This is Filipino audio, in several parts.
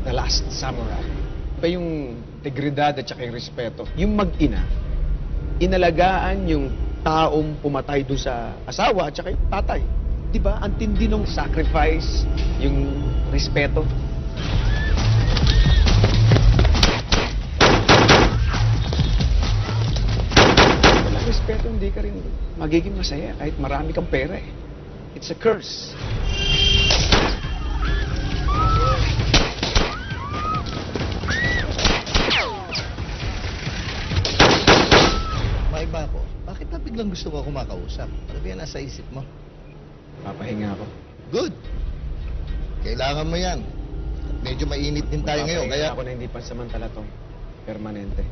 The Last Samurai. Iba yung integridad at saka yung respeto. Yung mag-ina, inalagaan yung taong pumatay doon sa asawa at saka yung tatay. Di ba? Ang tindi ng sacrifice, yung respeto. Walang respeto, hindi ka rin magiging masaya kahit marami kang pera eh. It's a curse. Maiba ako. Bakit ba biglang gusto ko kumakausap? Ano ba yan nasa isip mo? Papahinga ako. Good. Kailangan mo yan. At medyo mainit din tayo ngayon, Papahinga kaya... ako na hindi pansamantala to. Permanente.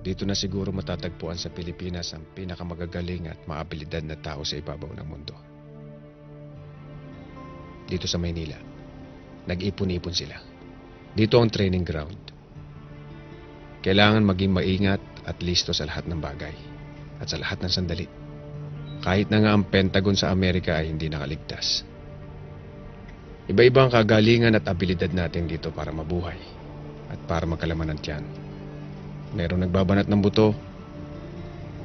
Dito na siguro matatagpuan sa Pilipinas ang pinakamagagaling at maabilidad na tao sa ibabaw ng mundo. Dito sa Maynila, nag-ipon-ipon sila. Dito ang training ground. Kailangan maging maingat at listo sa lahat ng bagay at sa lahat ng sandali. Kahit na nga ang Pentagon sa Amerika ay hindi nakaligtas. Iba-iba ang kagalingan at abilidad natin dito para mabuhay at para magkalaman ng tiyan. Meron nagbabanat ng buto.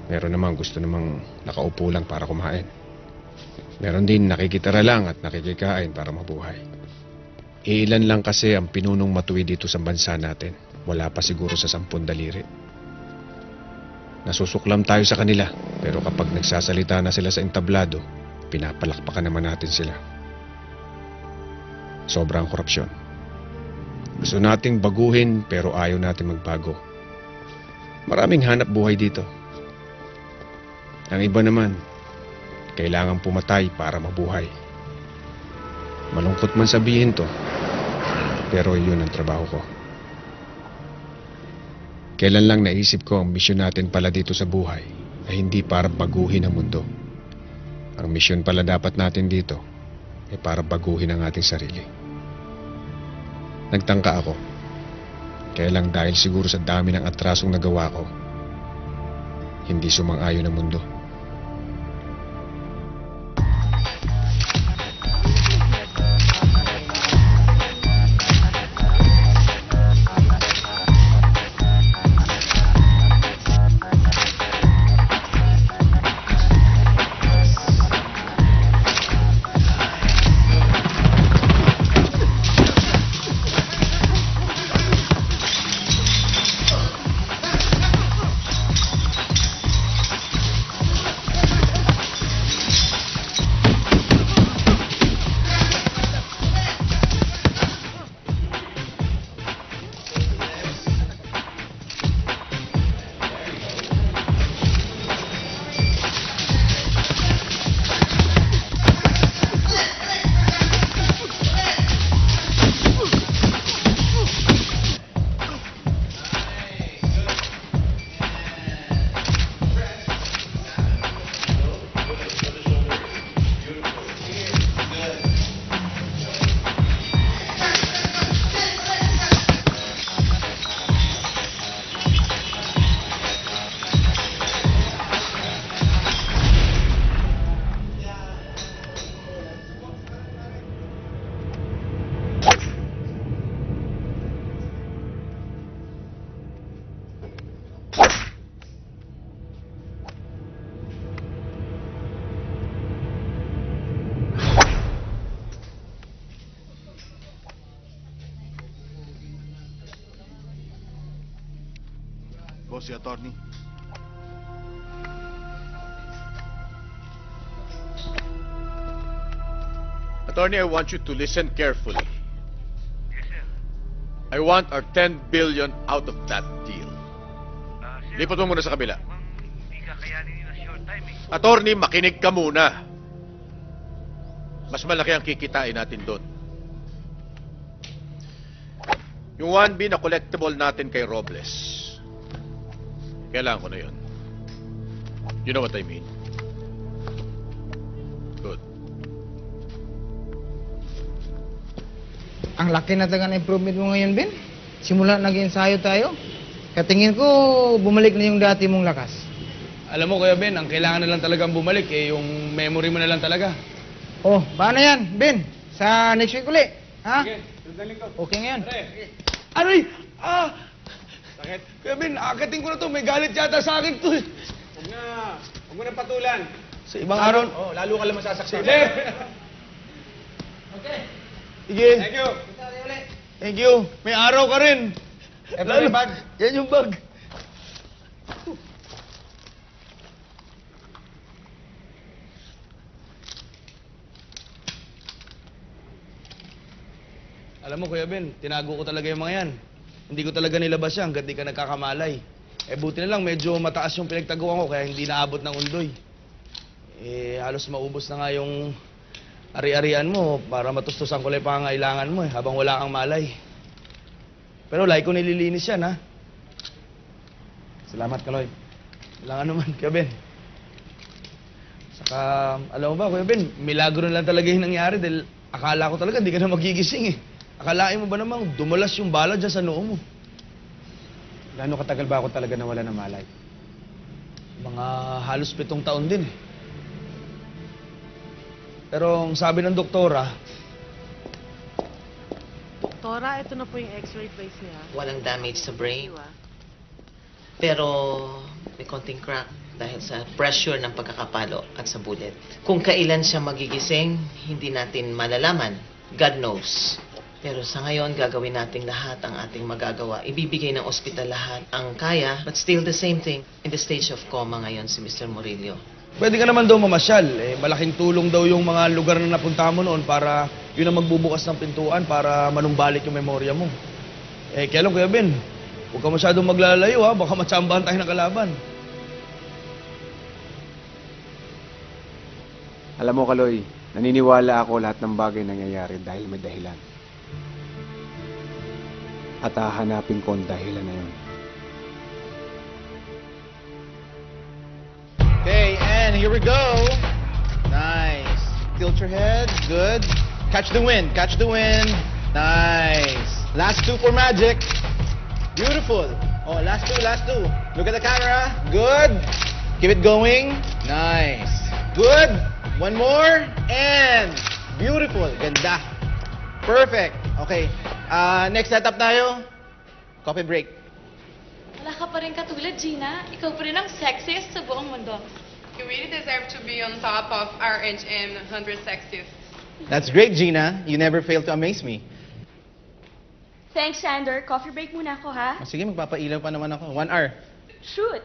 Meron namang gusto namang nakaupo lang para kumain. Meron din nakikitara lang at nakikikain para mabuhay. Iilan lang kasi ang pinunong matuwid dito sa bansa natin. Wala pa siguro sa 10 daliri. Nasusuklam tayo sa kanila, pero kapag nagsasalita na sila sa entablado, pinapalakpakan naman natin sila. Sobrang korupsyon. Gusto nating baguhin pero ayaw natin magbago. Maraming hanap buhay dito. Ang iba naman, kailangan pumatay para mabuhay. Malungkot man sabihin to, pero yun ang trabaho ko. Kailan lang naisip ko ang misyon natin pala dito sa buhay ay hindi para baguhin ang mundo. Ang misyon pala dapat natin dito ay para baguhin ang ating sarili. Nagtangka ako. Kaya lang dahil siguro sa dami ng atrasong nagawa ko, hindi sumang-ayon ang mundo. Boss, si attorney. Attorney, I want you to listen carefully. Yes, sir. I want our 10 billion out of that deal. Sir, Lipat mo muna sa kabila. mukhang hindi kakayanin nila short time eh. Attorney, makinig ka muna. Mas malaki ang kikitain natin doon. Yung 1B na collectible natin kay Robles. Kailangan ko na yun. You know what I mean? Good. Ang laki na talaga ng improvement mo ngayon, Ben. Simula nag-ensayo tayo. Katingin ko, bumalik na yung dati mong lakas. Alam mo, Kuya Ben, ang kailangan na lang talagang bumalik eh, yung memory mo na lang talaga. Oh, paano yan, Ben? Sa next week uli, ha? Sandali ko. Okay ngayon. Aray! Ah! Sakit. Kuya Ben, akating ko na to. May galit yata sa akin to. Huwag mo na patulan. Sa ibang araw... Oh, lalo ka lang masasaktan. Sige! Sige. Thank you. Thank you. May araw ka rin. Eto yung bag. Yan yung bag. Alam mo, Kuya Ben, tinago ko talaga yung mga yan. Hindi ko talaga nilabas yan hanggat di ka nagkakamalay. Eh, buti na lang, medyo mataas yung pinagtaguan ko kaya hindi naabot ng undoy. Eh, halos maubos na nga yung ari-arian mo para matustusan ko lang yung pangangailangan mo eh, habang wala kang malay. Pero like ko nililinis yan, ha? Salamat, Kaloy. Wala nga naman, Kuya Ben. Saka, alam mo ba, Kuya Ben, milagro na lang talaga yung nangyari dahil akala ko talaga hindi ka na magigising eh. Akalain mo ba namang dumulas yung bala dyan sa noo mo? Gaano katagal ba ako talaga nawala ng malay? Mga halos 7 taon din eh. Pero ang sabi ng doktora, Doktora, ito na po yung x-ray place niya. Walang damage sa brain, Iwa. pero may konting crack dahil sa pressure ng pagkakapalo at sa bullet. Kung kailan siya magigising, hindi natin malalaman. God knows. Pero sa ngayon, gagawin nating lahat ang ating magagawa. Ibibigay ng ospital lahat ang kaya, but still the same thing. In the stage of coma ngayon si Mr. Murillo. pwede ka naman daw mamasyal. Eh, malaking tulong daw yung mga lugar na napunta mo noon para yun ang magbubukas ng pintuan para manumbalik yung memorya mo. Eh, kailan Kuya Ben? Huwag ka masyadong maglalayo ha, baka matsambahan tayo ng kalaban. Alam mo, Kaloy, naniniwala ako lahat ng bagay nangyayari dahil may dahilan. At hahanapin ko ang dahilan na yun. Okay, and here we go. Nice. Tilt your head. Good. Catch the wind. Catch the wind. Nice. Last two for magic. Beautiful. Oh, last two, last two. Look at the camera. Good. Keep it going. Nice. Good. One more. And beautiful. Ganda. Perfect. Okay. Next setup tayo. Coffee break. Wala ka pa rin katulad, Gina. Ikaw pa rin ang sexiest sa buong mundo. You really deserve to be on top of RHM 100 Sexiest. That's great, Gina. You never fail to amaze me. Thanks, Sander. Coffee break muna ako, ha? Sige, magpapailaw pa naman ako. 1 hour. Shoot!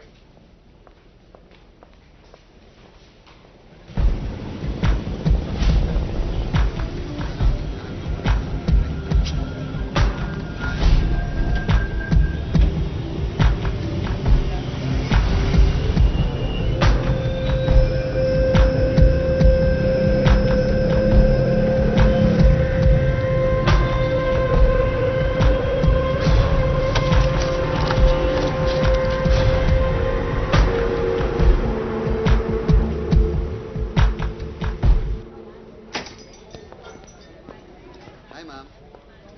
Hi, ma'am.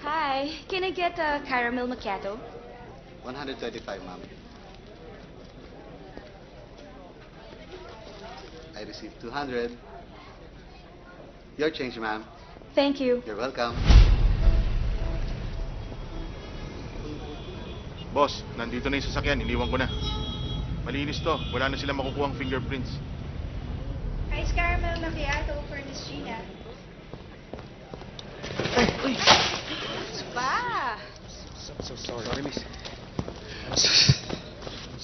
Hi. Can I get a caramel macchiato? 125, ma'am. I received 200. Your change, ma'am. Thank you. You're welcome. Boss, nandito na yung sasakyan. Iniwan ko na. Malinis to. Wala na sila makukuha ang fingerprints. Ice caramel macchiato for Miss Gina. Ba? So sorry. Sorry, miss.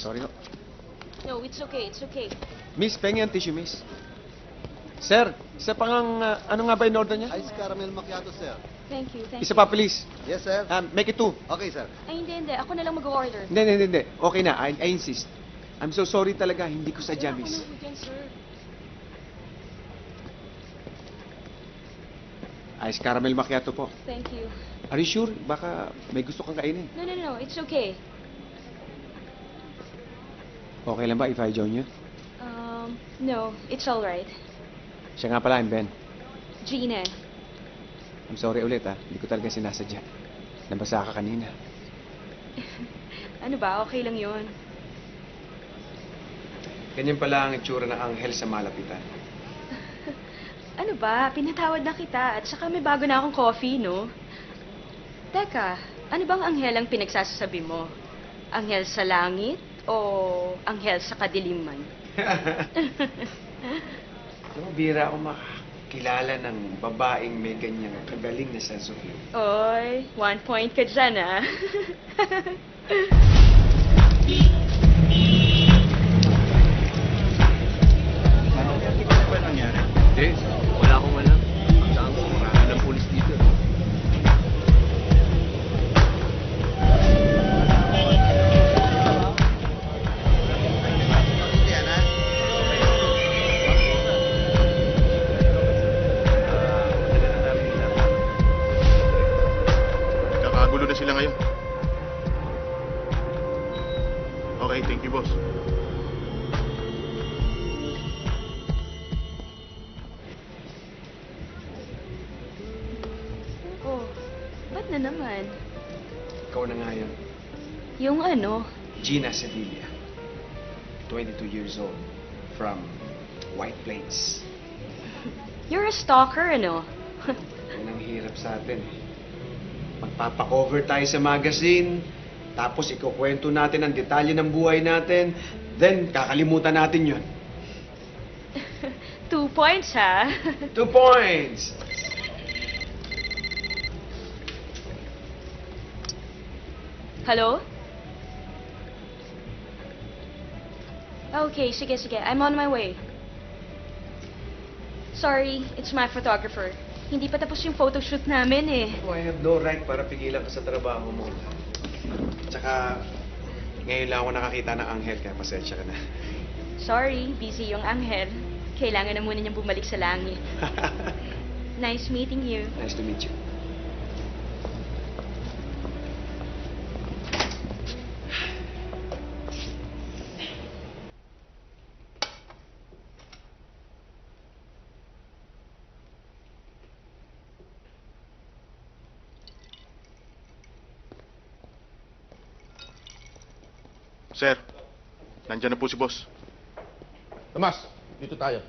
Sorry ho. No, it's okay, it's okay. Miss, pengi ang tissue, miss. Sir, isa pa ngang, ano nga ba in order niya? Ice caramel macchiato, sir. Thank you, thank Isa you. pa, please. Yes, sir. Make it 2. Okay, sir. Ay, hindi. Ako na lang mag-order. Hindi. Okay na, I insist. I'm so sorry talaga, hindi ko sadya, Ako miss. na dyan, sir. Ice caramel macchiato po. Thank you. Are you sure? Baka may gusto kang kainin. No, it's okay. Okay lang ba if I join you? No, it's alright. Siya nga pala, I'm Ben. Gina. I'm sorry ulit hindi ko talaga sinasadya. Nabasa ka kanina. Ano ba? Okay lang yun. Ganyan pala ang itsura ng anghel sa malapitan. Ano ba? Pinatawad na kita at saka may bago na akong coffee, no? Teka, ano bang anghel ang pinagsasasabi mo? Anghel sa langit o anghel sa kadiliman? Alam mo, bira ako makakilala ng babaeng may ganyang kagaling na sense of humor. Oy, 1 point ka dyan, ah. Hindi, wala akong alam. Ang dami marami ng pulis dito. Kakagulo na sila ngayon. Okay, thank you, boss. Oh, ba't na naman? Ikaw na nga yun. Yung ano? Gina Sevilla. 22 years old. From White Plains. You're a stalker, ano? Yan ang hirap sa atin. Magpapacover tayo sa magazine, tapos ikukwento natin ang detalye ng buhay natin, then kakalimutan natin yun. 2 points, ha? 2 points! Hello? Okay, sige. I'm on my way. Sorry, it's my photographer. Hindi pa tapos yung photoshoot namin eh. Oh, I have no right para pigilan ka sa trabaho mo. Tsaka, ngayon lang ako nakakita ng anghel, kaya pasensya ka na. Sorry, busy yung anghel. Kailangan na muna niyang bumalik sa langit. Nice meeting you. Nice to meet you. Sir, nandyan na po si boss. Tomas, dito tayo.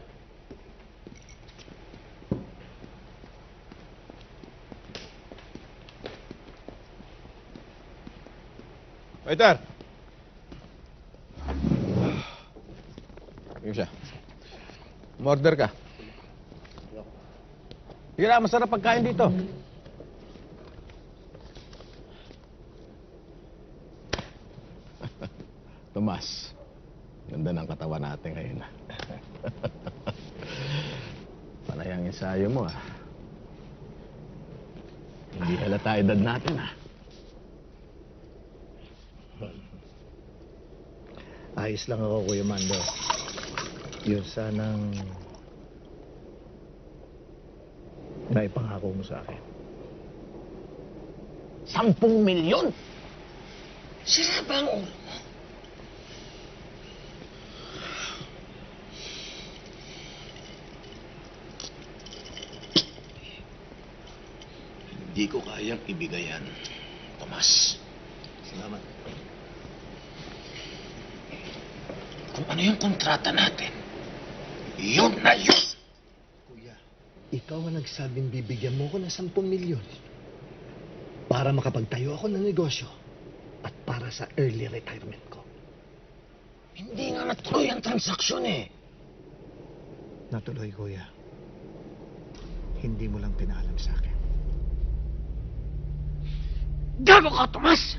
Waiter! Ayun siya. Umorder ka. Sige na, masarap pagkain dito. Tomas, ganda ng katawan natin ngayon. Panay ang ensayo mo, ah. Hindi halata edad natin, ah. Ayos lang ako, Kuya Mando. Yun sanang naipangako mo sa akin. 10 milyon? Sira ba ang ulo mo? Hindi ko kayang ibigay yan, Tomas. Salamat. Kung ano yung kontrata natin, yun na yun! Kuya, ikaw ang nagsabing bibigyan mo ko ng 10 milyon para makapagtayo ako ng negosyo at para sa early retirement ko. Hindi nga natuloy ang transaksyon eh. Natuloy, Kuya. Hindi mo lang pinaalam sa akin. Gago ka, Tomas!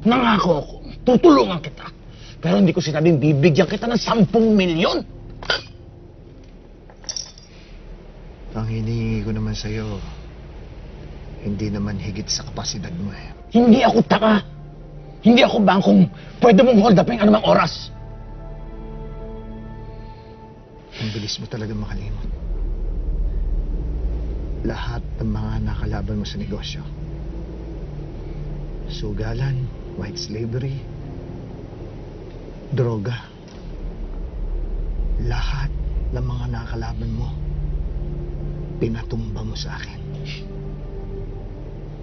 Nangako ako, tutulungan kita. Pero hindi ko sinabing bibigyan kita ng 10 milyon. Ang hinihingi ko naman sa'yo, hindi naman higit sa kapasidad mo eh. Hindi ako taka. Hindi ako bangkong pwede mong hold upin anumang oras. Ang bilis mo talaga makalimot. Lahat ng mga nakalaban mo sa negosyo. Sugalan, white slavery, droga. Lahat ng mga nakalaban mo, pinatumba mo sa akin.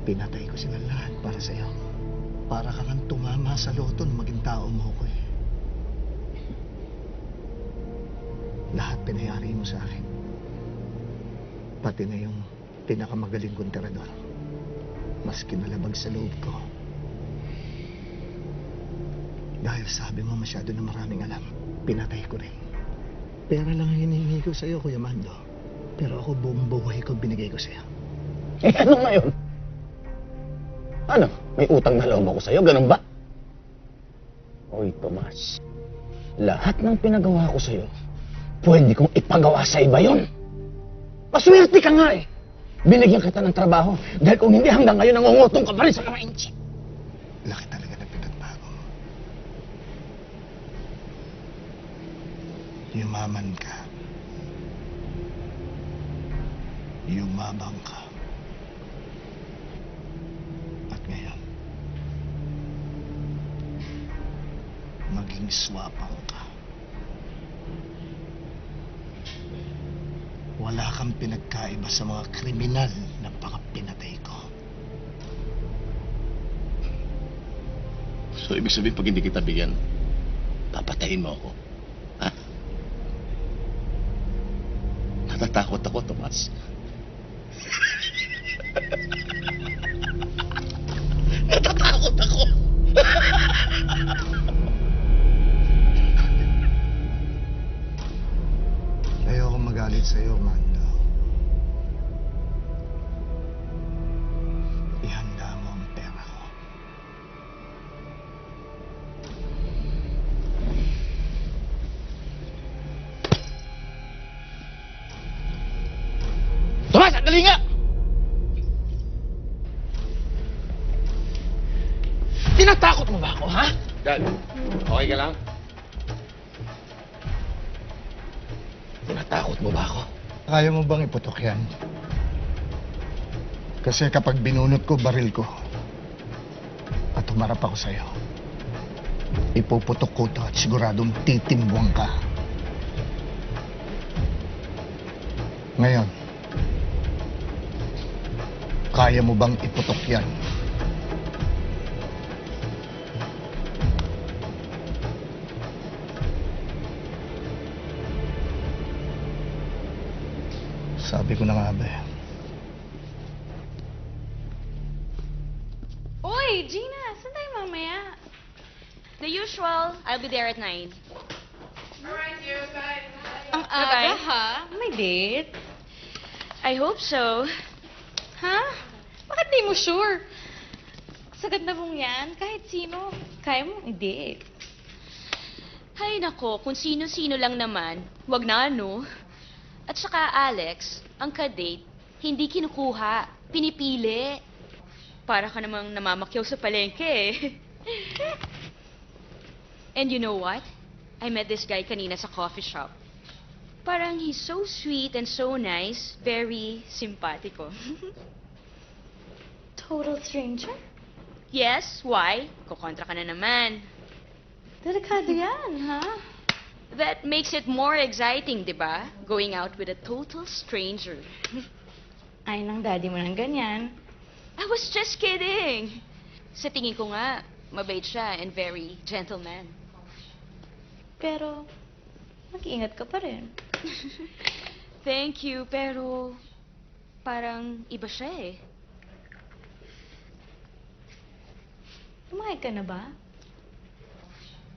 Pinatay ko sila lahat para sa'yo. Para ka kang tumama sa loto na maging tao mo ko eh. Lahat pinayari mo sa akin. Pati na yung pinakamagaling kong tirador. Mas kinalabag sa loob ko. Dahil sabi mo masyado na maraming alam, pinatay ko rin. Pera lang ang hinihingi ko sa'yo, Kuya Mando. Pero ako buong buhay ko binigay ko sa'yo. Eh, ano ngayon? Ano? May utang na loob ako sa'yo, ganun ba? Oy, Tomas. Lahat ng pinagawa ko sa'yo, pwede kong ipagawa sa iba yun. Maswerte ka nga eh. Binigyan kita ng trabaho dahil kung hindi hanggang ngayon nangungutong ka pa rin sa mga inchi. Laki talaga na pinagbago mo. Yumaman ka. Yumabang ka. At ngayon, maging swapang ka. Wala kang pinagkaiba sa mga kriminal na baka pinatay ko. So, ibig sabihin, pag hindi kita bigyan, papatayin mo ako. Ha? Natatakot ako, Tomas. Natatakot ako. Ayoko magalit sa'yo, Mando. Ihanda mo ang pera ko. Tomas, sandali nga! Tinatakot mo ba ako, ha? Dad, okay ka lang? Tinatakot mo ba ako? Kaya mo bang iputok yan? Kasi kapag binunot ko baril ko at humarap ako sa'yo, ipuputok ko to at siguradong titimbwang ka. Ngayon, kaya mo bang iputok yan? Sabi ko na nga ba eh. Oy, Gina, saan tayo mamaya? The usual. I'll be there at 9. Alright, you guys. Ang aga, ha? May date? I hope so. Ha? Bakit di mo sure? Sa ganda mong yan, kahit sino, kaya mong i-date. Hay nako, kung sino-sino lang naman, wag na ano. At saka Alex, ang ka-date, hindi kinukuha, pinipili. Para ka namang namamakyaw sa palengke eh. And you know what? I met this guy kanina sa coffee shop. Parang he's so sweet and so nice, very simpatiko. Total stranger? Yes, why? Kukontra ka na naman. Delikado yan, ha? That makes it more exciting, di ba? Going out with a total stranger. Ay, nang daddy mo ng ganyan. I was just kidding. Sa tingin ko nga, mabait siya and very gentleman. Pero, mag-iingat ka pa rin. Thank you, pero parang iba siya eh. Pumayag ka na ba?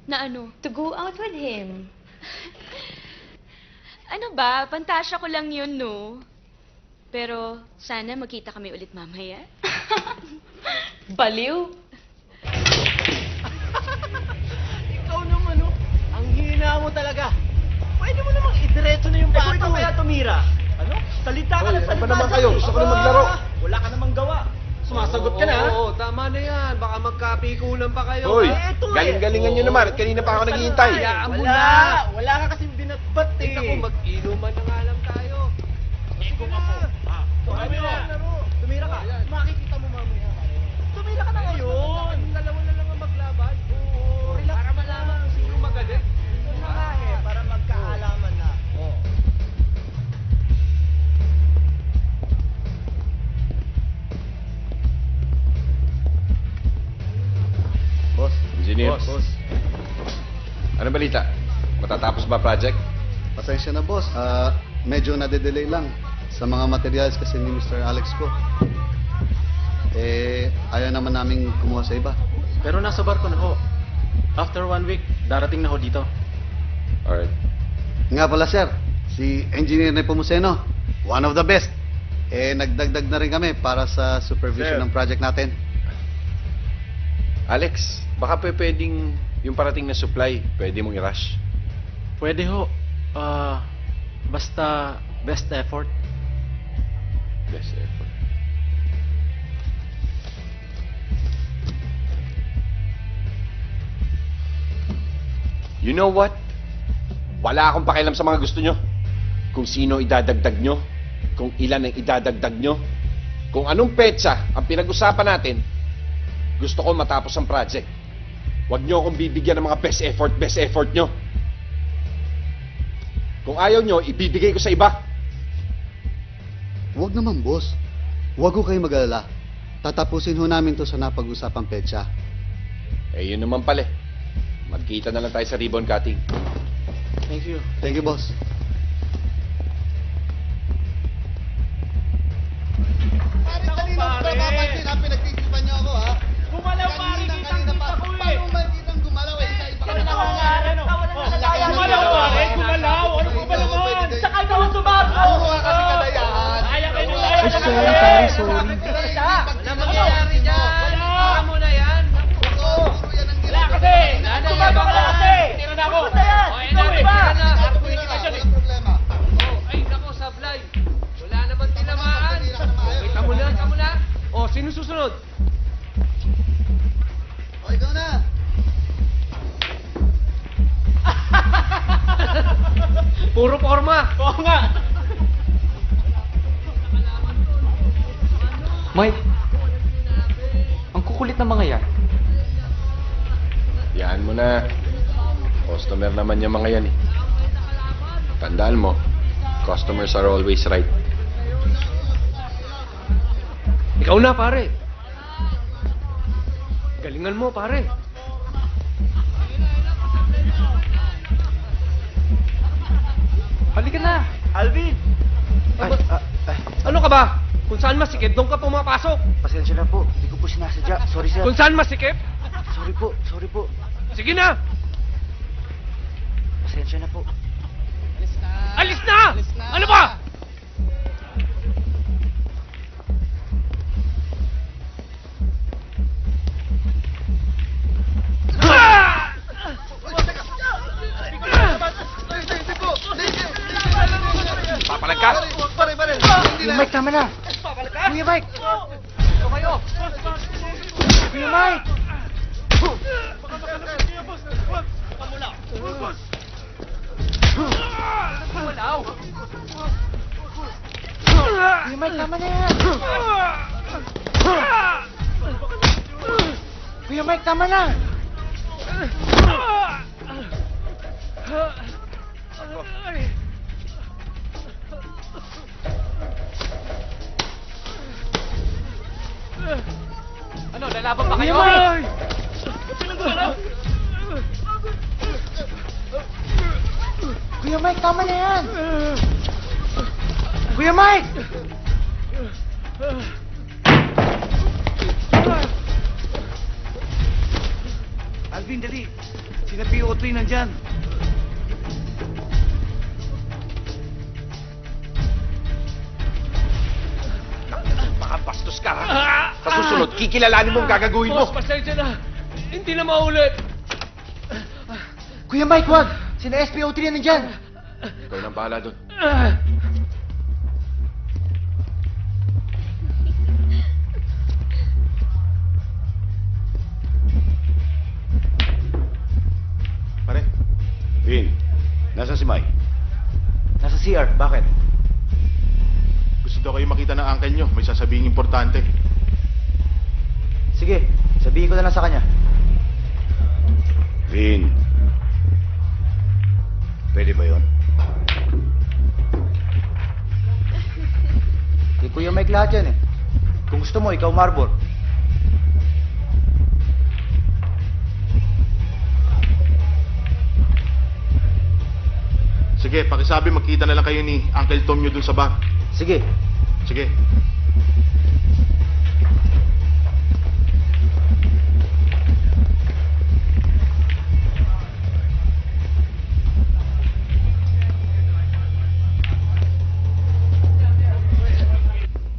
Na ano? To go out with him. Ano ba? Pantasya ko lang yun, no? Pero sana magkita kami ulit mamaya. Baliw. Ikaw naman hinahanga mo talaga. Pwede mo namang idiretso na yung bata. Ikaw kaya tumira. Ano? Salita ka ng salita. Ano ba naman kayo? Gusto ko na maglaro. Wala ka namang gawa. Sumasagot ka na, ha? Oo, tama na yan. Baka magkapikulan pa kayo. Hoy, galing-galingan nyo naman at kanina pa ako naghihintay. Hayaan mo na. Wala ka kasing binatbat eh. Ako, mag-inuman na nga lang tayo. Kung ako. Tumira ka. Makikita mo mamaya. Tumira ka na ngayon. Dalawa na lang ang maglaban. Oo. Para malaman kung sino magaling. Ito na nga eh. Para magkaalaman na. Oo. Boss. Engineer. Boss. Ano balita? Matatapos ba project? Pasensya na, boss. Medyo nade-delay lang sa mga materials kasi ni Mr. Alex ko. Ayaw naman naming kumuha sa iba. Pero nasa barko na ho. After 1 week, darating na ho dito. Alright. Nga pala, sir. Si Engineer Nepomuceno, one of the best. Nagdagdag na rin kami para sa supervision Sir. ng project natin. Alex, baka pwedeng yung parating na supply, pwede mong i-rush. Pwede ho. Basta best effort. Best effort. You know what? Wala akong pakialam sa mga gusto nyo. Kung sino idadagdag nyo, kung ilan ang idadagdag nyo, kung anong petsa ang pinag-usapan natin, gusto ko matapos ang project. Huwag nyo akong bibigyan ng mga best effort nyo. Kung ayaw nyo, ibibigay ko sa iba. Huwag naman, boss. Huwag ko kayo mag-alala. Tatapusin ho namin to sa napag-usapang petsa. Yun naman pala. Magkita na lang tayo sa ribbon cutting. Thank you. Thank you, boss. Pinagtitipan niyo ako, ha? Gumalaw, pare. Kitang-kita ko eh. Paano ba kitang gumalaw eh? Ano nangyayari? Gumalaw, pare. Gumalaw. Ano ko ba naman? Sakay ka lang sumago. Puro ka kasi kadayahan. Kaya kayo na yan. Sorry, pare, sorry. Wala mangyayari dyan. Wala mo na yan. Wala kasi. Sumago ka lang kasi. Tira na ako. Ikaw eh. Walang problema. Ay, nako, sablay. Wala naman tinamaan. Kita mo na. O, sino susunod? O, ikaw na. Puro forma. Oo nga. Mike, ang kukulit ng mga yan. Yan mo na. Customer naman yung mga yan eh. Tandaan mo, customers are always right. Ikaw na, pare. Galingan mo, pare. Halika na! Alvin. Ano ka ba? Kung saan masikip, doon ka pumapasok. Pasensya na po, hindi ko po sinasadya. Sorry, sir. Kung saan masikip, Sorry po. sige na. Pasensya na po. Alis na! Ano ba? Papalag ka? Kuya Mike, tama na! Kuya Mike! Ito kayo. Kuya Mike! Walaw. Kuya Mike, tama na yan! Kuya Mike, tama na! Ano, lalaban pa kayo? Kuya Mike, tama na yan! Kuya Mike! Alvin, dali. Sina PO3 nandyan. Baka bastos ka, ha? Sa susunod, kikilalanin mo ang gagaguhin mo. Boss, pasensya na. Hindi na maulit. Kuya Mike, wag! Sina SPO3 na nandyan. Ikaw nang bahala doon. Pare, Vin, nasa si Mike? Nasa CR, bakit? gusto daw kayo makita ng uncle nyo. May sasabihin importante. Sige, sabihin ko na lang sa kanya. Vin, pwede ba yun? Kay Kuya Mike lahat yan eh. Kung gusto mo, ikaw Marbor. Sige, pakisabi magkita na lang kayo ni Uncle Tom nyo dun sa bar. Sige. Sige.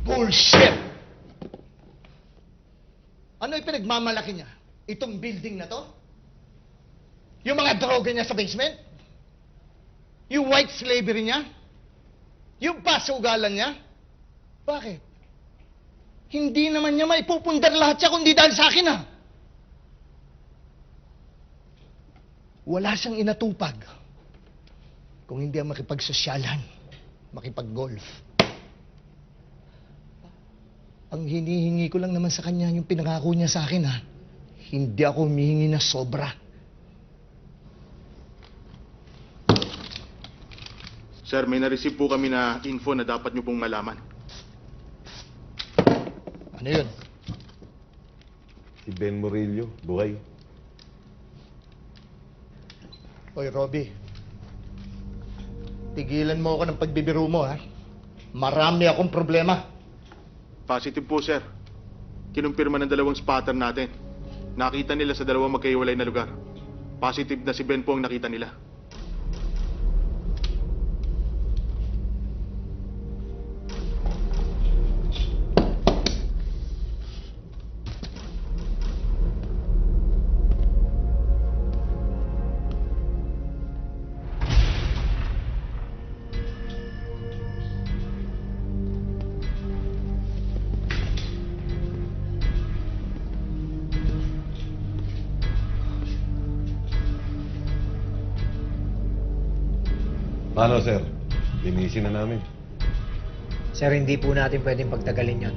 Bullshit! Ano ipinagmamalaki niya? Itong building na to? Yung mga droga niya sa basement? Yung white slavery niya? Yung pasugalan niya? Bakit? Hindi naman niya maipupundar lahat siya kundi dahil sa akin, ha? Wala siyang inatupag. Kung hindi ang makipagsosyalan, makipag-golf. Ang hinihingi ko lang naman sa kanya yung pinangako niya sa akin, ha? Hindi ako humihingi na sobra. Sir, may na-receive po kami na info na dapat nyo pong malaman. Ano yun? Si Ben Murillo, buhay. Hoy, Robby. Tigilan mo ako ng pagbibiro mo, ha? Marami akong problema. Positive po, sir. Kinumpirma ng dalawang spotter natin. Nakita nila sa dalawang magkaiwalay na lugar. Positive na si Ben po ang nakita nila. Paano, sir? Linisin na namin. Sir, hindi po natin pwedeng pagtagalin yon.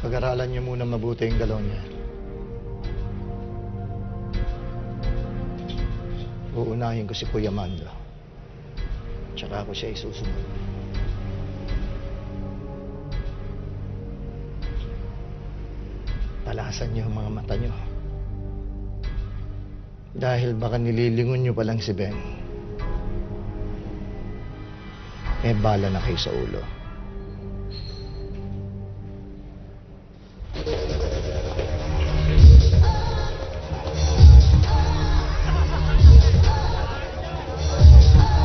Pag-aralan niyo muna mabuti yung galaw niya. Uunahin ko si Kuya Mando. Tsaka ako siya isusunod. Talasan niyo ang mga mata niyo. Dahil baka nililingon niyo pa lang si Ben. May bala na kayo sa ulo.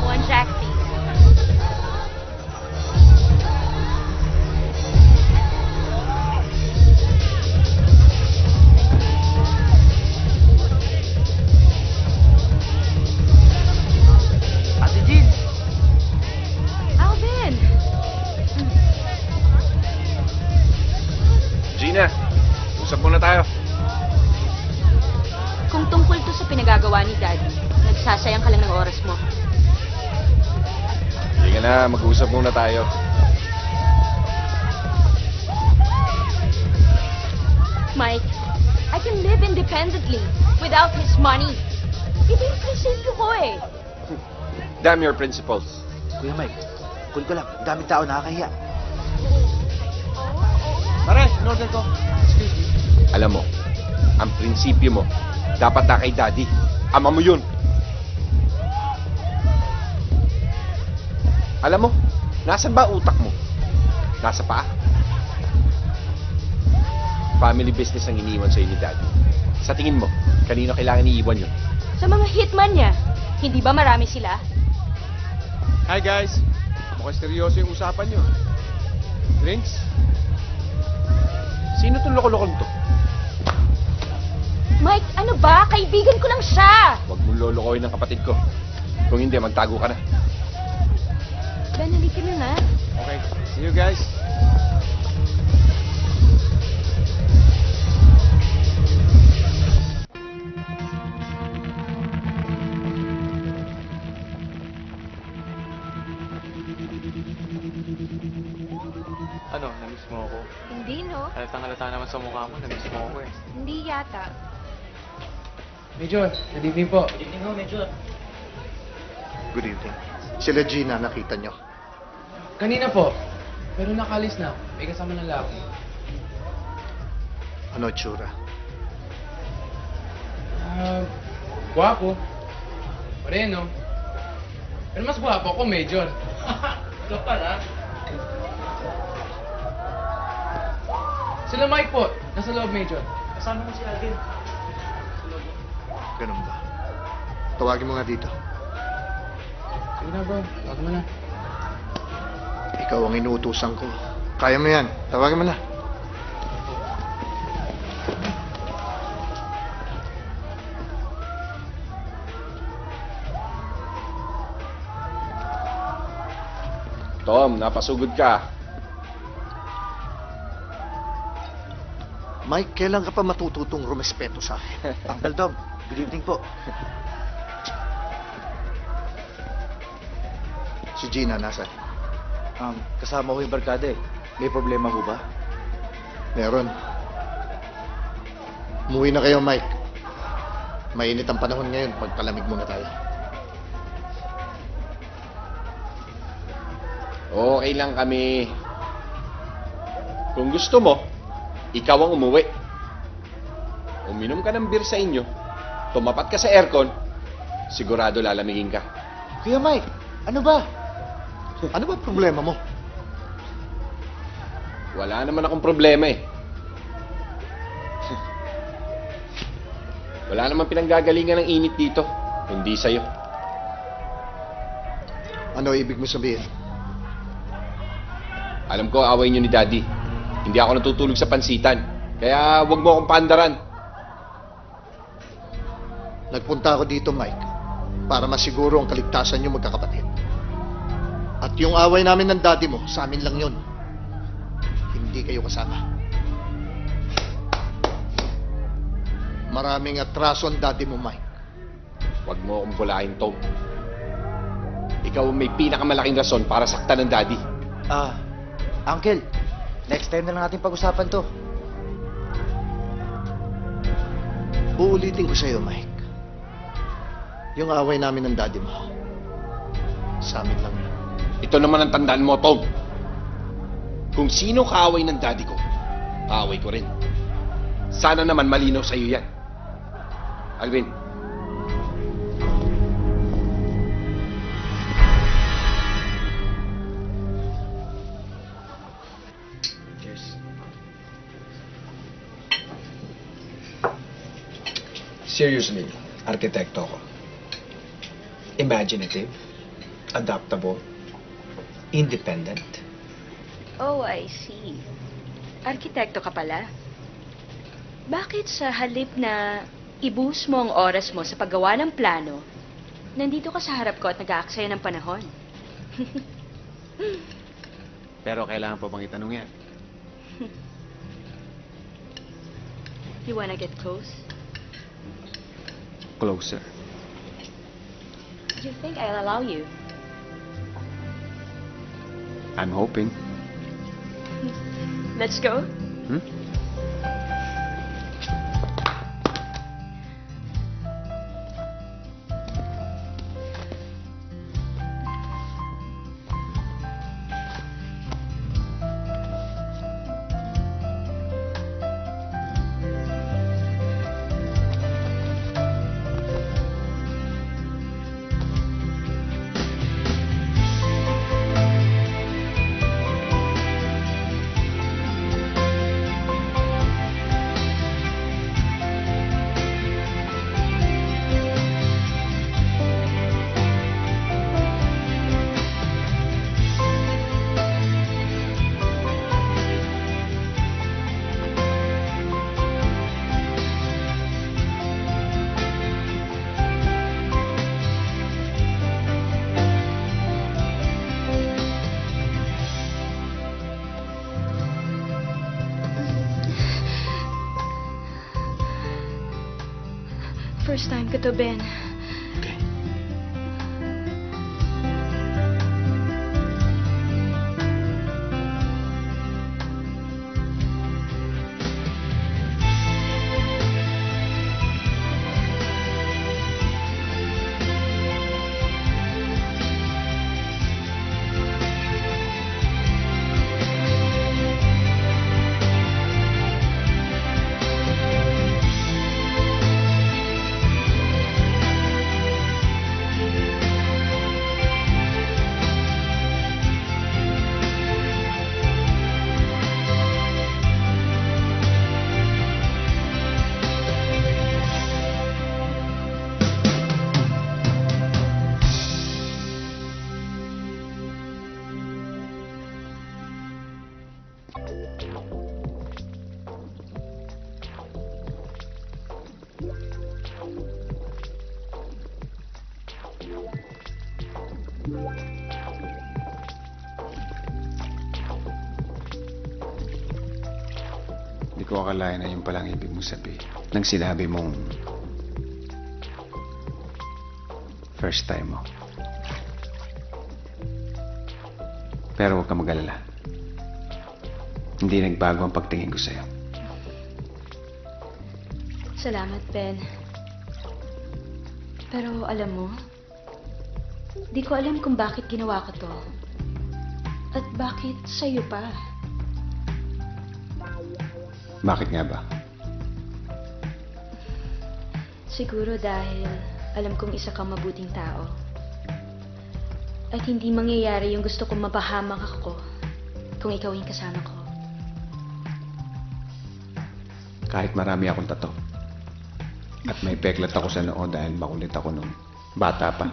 One Jack, please. Ate Jean! Alvin! Gina, usap muna tayo. Kung tungkol to sa pinagagawa ni Daddy, nagsasayang ka lang ng oras mo. Sige na, mag-usap muna tayo. Mike, I can live independently without his money. Ito yung prinsipyo ko eh. Damn your principles. Kuya Mike, cool ka lang. Daming tao nakakahiya. Pare, in-order ko. Excuse me. Alam mo, ang prinsipyo mo, dapat na kay Daddy. Ama mo yun. Alam mo, nasan ba utak mo? Nasa paa. Family business ang iniwan sa'yo ni Daddy. Sa tingin mo, kanino kailangan iiwan yun? Sa mga hitman niya, hindi ba marami sila? Hi guys! Mukhang seryoso yung usapan nyo. Drinks? Sino tong loko-lokong to? Mike, ano ba? Kaibigan ko lang siya! Huwag mong lolokohin ng kapatid ko. Kung hindi, magtago ka na. Ben, halika na nga. Okay, see you guys. Ano, namiss mo ako? Hindi, no? Halatang-halata naman sa mukha mo, namiss mo ako eh. Hindi yata. Major, good evening po. Good evening ho, Major. Good evening. Sila Gina, nakita nyo. Kanina po. Pero nakalis na. May kasama ng lalaki. Ano tsura? Guwapo. Moreno. Pero mas guwapo ako, Major. Ikaw pala? Sila Mike po. Nasa loob, Major. Kasama mo si Alvin. Ganun ba? Tawagin mo nga dito. Sige na, bro. Tawag mo na. Ikaw ang inuutusan ko. Kaya mo yan. Tawagin mo na. Tom, napasugod ka. Mike, kailan ka pa matututong rumespeto sa akin? Uncle Dom, good evening po. Si Gina, nasa? Kasama ko yung barkada eh. May problema ho ba? Meron. Umuwi na kayo, Mike. Mainit ang panahon ngayon. Pagpalamig muna tayo. Okay lang kami. Kung gusto mo, ikaw ang umuwi. Uminom ka ng beer sa inyo, tumapat ka sa aircon, sigurado lalamigin ka. Kuya Mike, ano ba? Ano ba problema mo? Wala naman akong problema eh. Wala naman pinanggagalingan ng init dito, kundi sa'yo. Ano ibig mo sabihin? Alam ko, away niyo ni Daddy. Hindi ako natutulog sa pansitan. Kaya wag mo akong paandaran. Nagpunta ako dito, Mike, para masiguro ang kaligtasan niyo magkakapatid. At yung away namin ng daddy mo, sa amin lang yun. Hindi kayo kasama. Maraming atraso ang daddy mo, Mike. Wag mo akong bulahin, Tom. Ikaw ang may pinakamalaking rason para saktan ng Daddy. Uncle, next time na lang natin pag-usapan to. Uulitin ko sa'yo, Mike. Yung away namin ng daddy mo, sa amin lang yun. Ito naman ang tandaan mo, Tom. Kung sino kaaway ng Daddy ko, kaaway ko rin. Sana naman malinaw sa'yo yan. Alvin. Cheers. Seriously, arkitekto ko. Imaginative, adaptable, independent. Oh, I see. Arkitekto ka pala. Bakit sa halip na ibus mo ang oras mo sa paggawa ng plano, nandito ka sa harap ko at nag-aaksaya ng panahon? Pero kailangan pa bang itanong yan? You wanna get close? Closer. Do you think I'll allow you? I'm hoping. Let's go. Hmm? First time ko to, Ben. Hindi ko akalain na yung palang ibig mong sabihin. Nang sinabi mong first time mo. Pero huwag ka mag-alala. Hindi nagbago ang pagtingin ko sa'yo. Salamat, Ben. Pero alam mo, di ko alam kung bakit ginawa ko to. At bakit sa'yo pa. Bakit nga ba? Siguro dahil alam kong isa kang mabuting tao. At hindi mangyayari yung gusto kong mapahamak ako kung ikaw yung kasama ko. Kahit marami akong tato. At may peklat ako sa noo dahil makulit ako nung bata pa.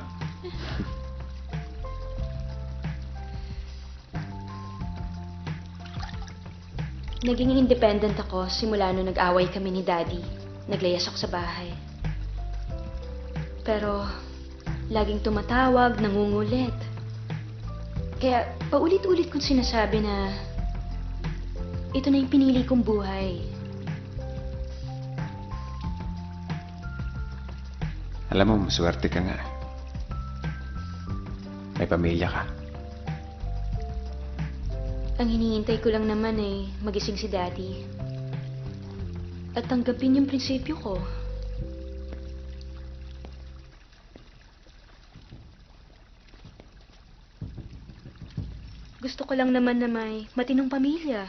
Naging independent ako simula nung nag-away kami ni Daddy. Naglayas ako sa bahay. Pero laging tumatawag, nangungulit. Kaya paulit-ulit kong sinasabi na ito na yung pinili kong buhay. Alam mo, maswerte ka nga. May pamilya ka. Ang hinihintay ko lang naman ay magising si Daddy. At tanggapin yung prinsipyo ko. Gusto ko lang naman na may matinong pamilya.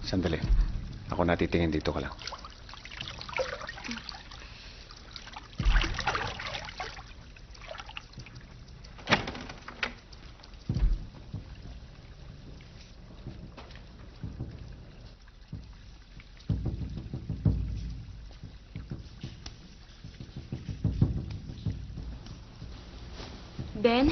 Sandali. Ako natitingin dito ka lang. Ben?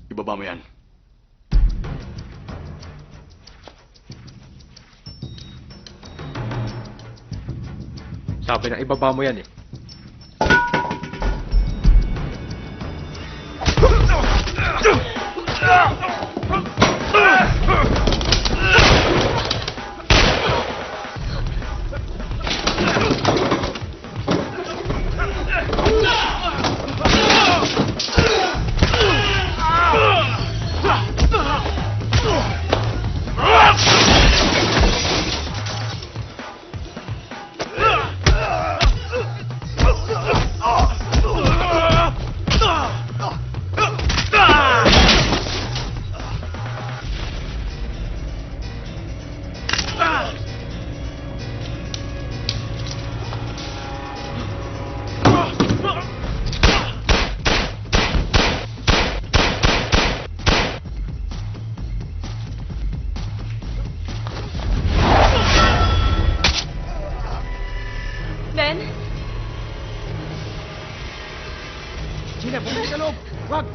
Ibaba mo yan. Sabi na ibaba mo yan eh. Wag!